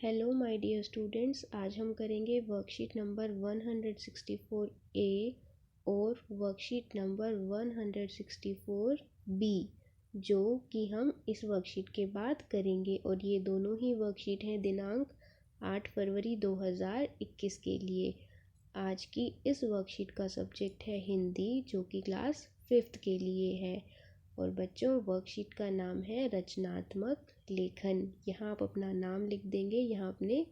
Hello my dear students, आज हम करेंगे वर्कशीट नंबर 164 ए और वर्कशीट नंबर 164 बी, जो कि हम इस वर्कशीट के बाद करेंगे। और ये दोनों ही वर्कशीट हैं दिनांक 8 फरवरी 2021 के लिए। आज की इस वर्कशीट का सब्जेक्ट है हिंदी, जो कि क्लास 5th के लिए है। और बच्चों, वर्कशीट का नाम है रचनात्मक लेखन। यहाँ आप अपना नाम लिख देंगे, यहाँ अपने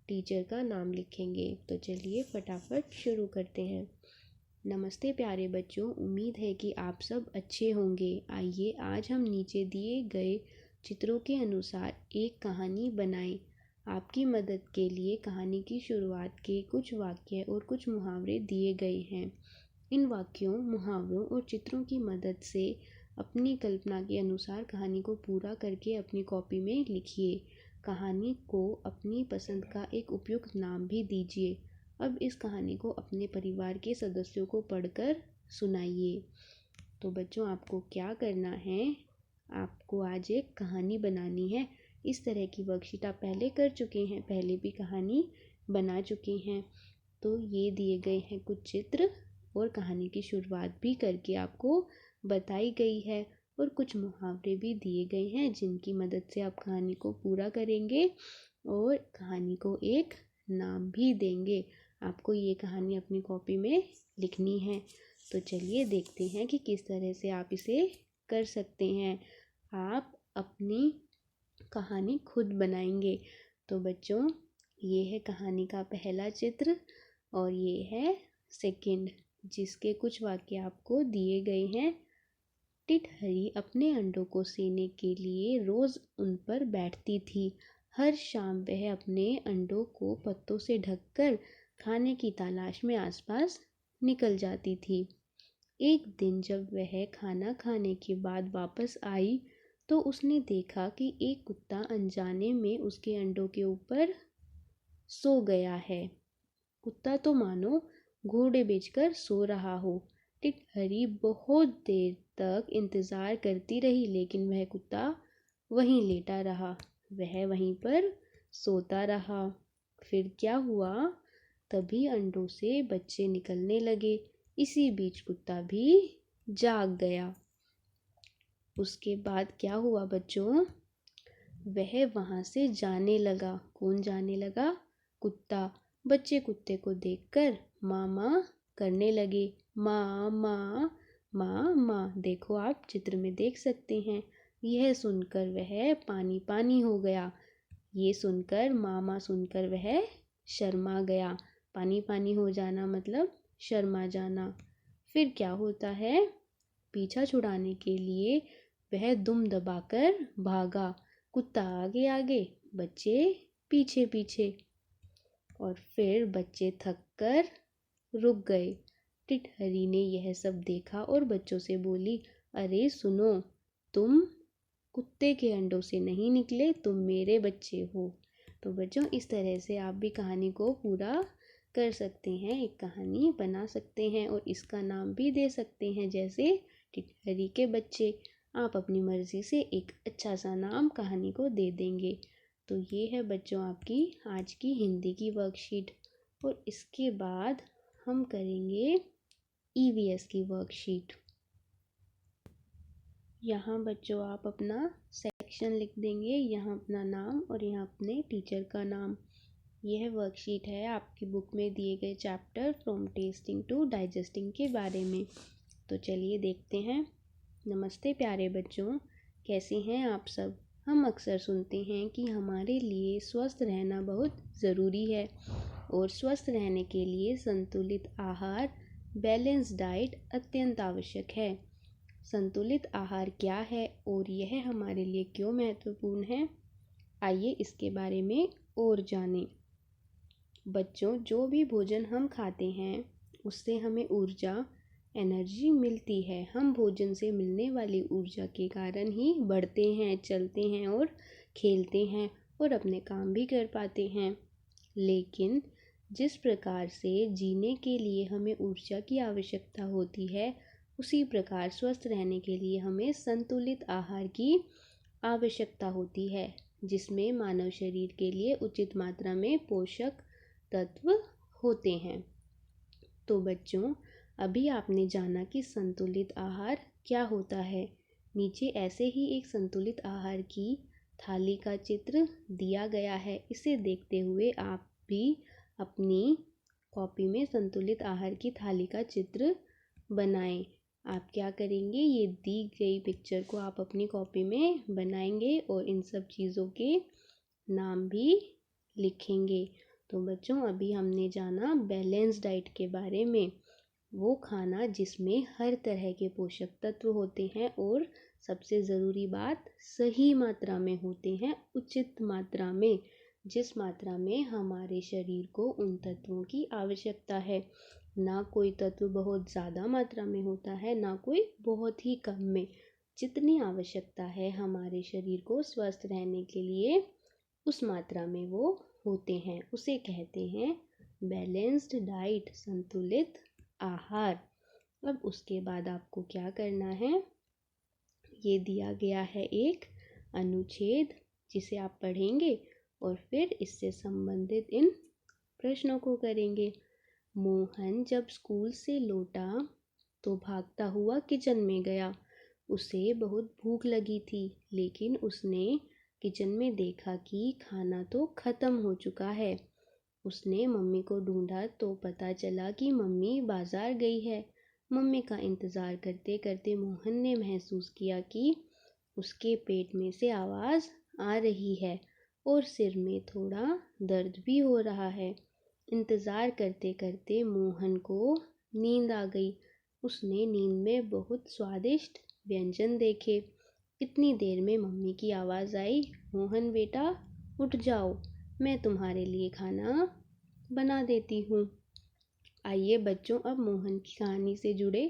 टीचर का नाम लिखेंगे। तो चलिए फटाफट शुरू करते हैं। नमस्ते प्यारे बच्चों, उम्मीद है कि आप सब अच्छे होंगे। आइए आज हम नीचे दिए गए चित्रों के अनुसार एक कहानी बनाएं। आपकी मदद के लिए कहानी की शुरुआत के कुछ वाक्य और कुछ मुहावरे दिए गए हैं। इन वाक्यों, मुहावरों और चित्रों की मदद से अपनी कल्पना के अनुसार कहानी को पूरा करके अपनी कॉपी में लिखिए। कहानी को अपनी पसंद का एक उपयुक्त नाम भी दीजिए। अब इस कहानी को अपने परिवार के सदस्यों को पढ़कर सुनाइए। तो बच्चों, आपको क्या करना है, आपको आज एक कहानी बनानी है। इस तरह की वर्कशीट आप पहले कर चुके हैं, पहले भी कहानी बना चुके हैं। तो ये दिए गए हैं कुछ चित्र और कहानी की शुरुआत भी करके आपको बताई गई है, और कुछ मुहावरे भी दिए गए हैं जिनकी मदद से आप कहानी को पूरा करेंगे और कहानी को एक नाम भी देंगे। आपको ये कहानी अपनी कॉपी में लिखनी है। तो चलिए देखते हैं कि किस तरह से आप इसे कर सकते हैं। आप अपनी कहानी खुद बनाएंगे। तो बच्चों, ये है कहानी का पहला चित्र और ये है सेकंड, जिसके कुछ वाक्य आपको दिए गए हैं। टिटहरी अपने अंडों को सेने के लिए रोज उन पर बैठती थी। हर शाम वह अपने अंडों को पत्तों से ढककर खाने की तलाश में आसपास निकल जाती थी। एक दिन जब वह खाना खाने के बाद वापस आई तो उसने देखा कि एक कुत्ता अनजाने में उसके अंडों के ऊपर सो गया है। कुत्ता तो मानो घोड़े बेचकर सो रहा हो। टिटहरी बहुत देर तक इंतज़ार करती रही, लेकिन वह कुत्ता वहीं लेटा रहा, वह वहीं पर सोता रहा। फिर क्या हुआ, तभी अंडों से बच्चे निकलने लगे। इसी बीच कुत्ता भी जाग गया। उसके बाद क्या हुआ बच्चों, वह वहाँ से जाने लगा। कौन जाने लगा? कुत्ता। बच्चे कुत्ते को देखकर माँ माँ करने लगे। माँ माँ माँ माँ। देखो, आप चित्र में देख सकते हैं। यह सुनकर वह पानी पानी हो गया। ये सुनकर, माँ माँ सुनकर वह शर्मा गया। पानी पानी हो जाना मतलब शर्मा जाना। फिर क्या होता है, पीछा छुड़ाने के लिए वह दुम दबाकर भागा। कुत्ता आगे आगे, बच्चे पीछे पीछे। और फिर बच्चे थक कर रुक गए। टिटहरी ने यह सब देखा और बच्चों से बोली, अरे सुनो, तुम कुत्ते के अंडों से नहीं निकले, तुम मेरे बच्चे हो। तो बच्चों, इस तरह से आप भी कहानी को पूरा कर सकते हैं, एक कहानी बना सकते हैं और इसका नाम भी दे सकते हैं, जैसे टिटहरी के बच्चे। आप अपनी मर्ज़ी से एक अच्छा सा नाम कहानी को दे देंगे। तो ये है बच्चों आपकी आज की हिंदी की वर्कशीट। और इसके बाद हम करेंगे ईवीएस की वर्कशीट। यहाँ बच्चों आप अपना सेक्शन लिख देंगे, यहाँ अपना नाम और यहाँ अपने टीचर का नाम। यह वर्कशीट है आपकी बुक में दिए गए chapter from tasting to digesting के बारे में। तो चलिए देखते हैं। नमस्ते प्यारे बच्चों, कैसे हैं आप सब? हम अक्सर सुनते हैं कि हमारे लिए स्वस्थ रहना बहुत ज़रूरी है और स्वस्थ रहने के लिए संतुलित आहार, बैलेंस डाइट अत्यंत आवश्यक है। संतुलित आहार क्या है और यह हमारे लिए क्यों महत्वपूर्ण है? आइए इसके बारे में और जानें। बच्चों, जो भी भोजन हम खाते हैं उससे हमें ऊर्जा, एनर्जी मिलती है। हम भोजन से मिलने वाली ऊर्जा के कारण ही बढ़ते हैं, चलते हैं और खेलते हैं और अपने काम भी कर पाते हैं। लेकिन जिस प्रकार से जीने के लिए हमें ऊर्जा की आवश्यकता होती है, उसी प्रकार स्वस्थ रहने के लिए हमें संतुलित आहार की आवश्यकता होती है। जिसमें मानव शरीर के लिए उचित मात्रा में पोषक तत्व होते हैं। तो बच्चों, अभी आपने जाना कि संतुलित आहार क्या होता है। नीचे ऐसे ही एक संतुलित आहार की थाली का चित्र दिया गया है। इसे देखते हुए आप भी अपनी कॉपी में संतुलित आहार की थाली का चित्र बनाएं। आप क्या करेंगे, ये दी गई पिक्चर को आप अपनी कॉपी में बनाएंगे और इन सब चीज़ों के नाम भी लिखेंगे। तो बच्चों, अभी हमने जाना बैलेंस डाइट के बारे में। वो खाना जिसमें हर तरह के पोषक तत्व होते हैं और सबसे ज़रूरी बात, सही मात्रा में होते हैं, उचित मात्रा में, जिस मात्रा में हमारे शरीर को उन तत्वों की आवश्यकता है। ना कोई तत्व बहुत ज़्यादा मात्रा में होता है, ना कोई बहुत ही कम में। जितनी आवश्यकता है हमारे शरीर को स्वस्थ रहने के लिए, उस मात्रा में वो होते हैं। उसे कहते हैं बैलेंस्ड डाइट, संतुलित आहार। अब उसके बाद आपको क्या करना है, ये दिया गया है एक अनुच्छेद जिसे आप पढ़ेंगे और फिर इससे संबंधित इन प्रश्नों को करेंगे। मोहन जब स्कूल से लौटा तो भागता हुआ किचन में गया। उसे बहुत भूख लगी थी, लेकिन उसने किचन में देखा कि खाना तो ख़त्म हो चुका है। उसने मम्मी को ढूंढा तो पता चला कि मम्मी बाज़ार गई है। मम्मी का इंतज़ार करते करते मोहन ने महसूस किया कि उसके पेट में से आवाज़ आ रही है और सिर में थोड़ा दर्द भी हो रहा है। इंतज़ार करते करते मोहन को नींद आ गई। उसने नींद में बहुत स्वादिष्ट व्यंजन देखे। इतनी देर में मम्मी की आवाज़ आई, मोहन बेटा उठ जाओ, मैं तुम्हारे लिए खाना बना देती हूँ। आइए बच्चों, अब मोहन की कहानी से जुड़े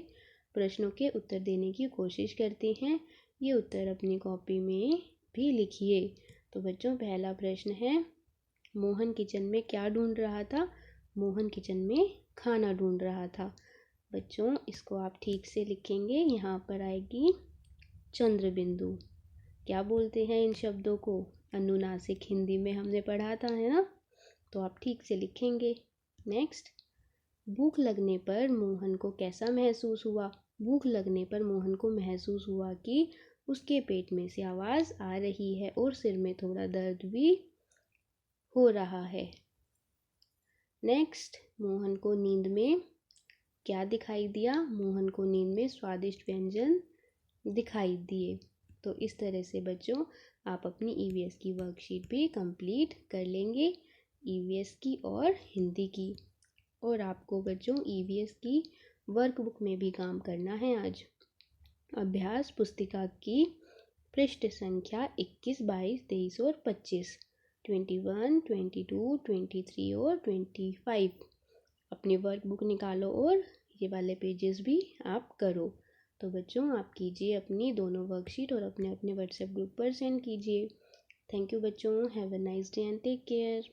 प्रश्नों के उत्तर देने की कोशिश करते हैं। ये उत्तर अपनी कॉपी में भी लिखिए। तो बच्चों, पहला प्रश्न है, मोहन किचन में क्या ढूंढ रहा था। मोहन किचन में खाना ढूंढ रहा था। बच्चों, इसको आप ठीक से लिखेंगे। यहाँ पर आएगी चंद्र बिंदु। क्या बोलते हैं इन शब्दों को, अनुनासिक हिंदी में हमने पढ़ा था, है ना। तो आप ठीक से लिखेंगे। नेक्स्ट, भूख लगने पर मोहन को कैसा महसूस हुआ। भूख लगने पर मोहन को महसूस हुआ कि उसके पेट में से आवाज़ आ रही है और सिर में थोड़ा दर्द भी हो रहा है। नेक्स्ट, मोहन को नींद में क्या दिखाई दिया। मोहन को नींद में स्वादिष्ट व्यंजन दिखाई दिए। तो इस तरह से बच्चों, आप अपनी ईवीएस की वर्कशीट भी कंप्लीट कर लेंगे, ईवीएस की और हिंदी की। और आपको बच्चों ईवीएस की वर्कबुक में भी काम करना है आज। अभ्यास पुस्तिका की पृष्ठ संख्या 21, 22, 23 और 25, 21, 22, 23 और 25 अपनी वर्कबुक निकालो और ये वाले पेजेस भी आप करो। तो बच्चों, आप कीजिए अपनी दोनों वर्कशीट और अपने अपने व्हाट्सएप ग्रुप पर सेंड कीजिए। थैंक यू बच्चों, have a nice day and take care.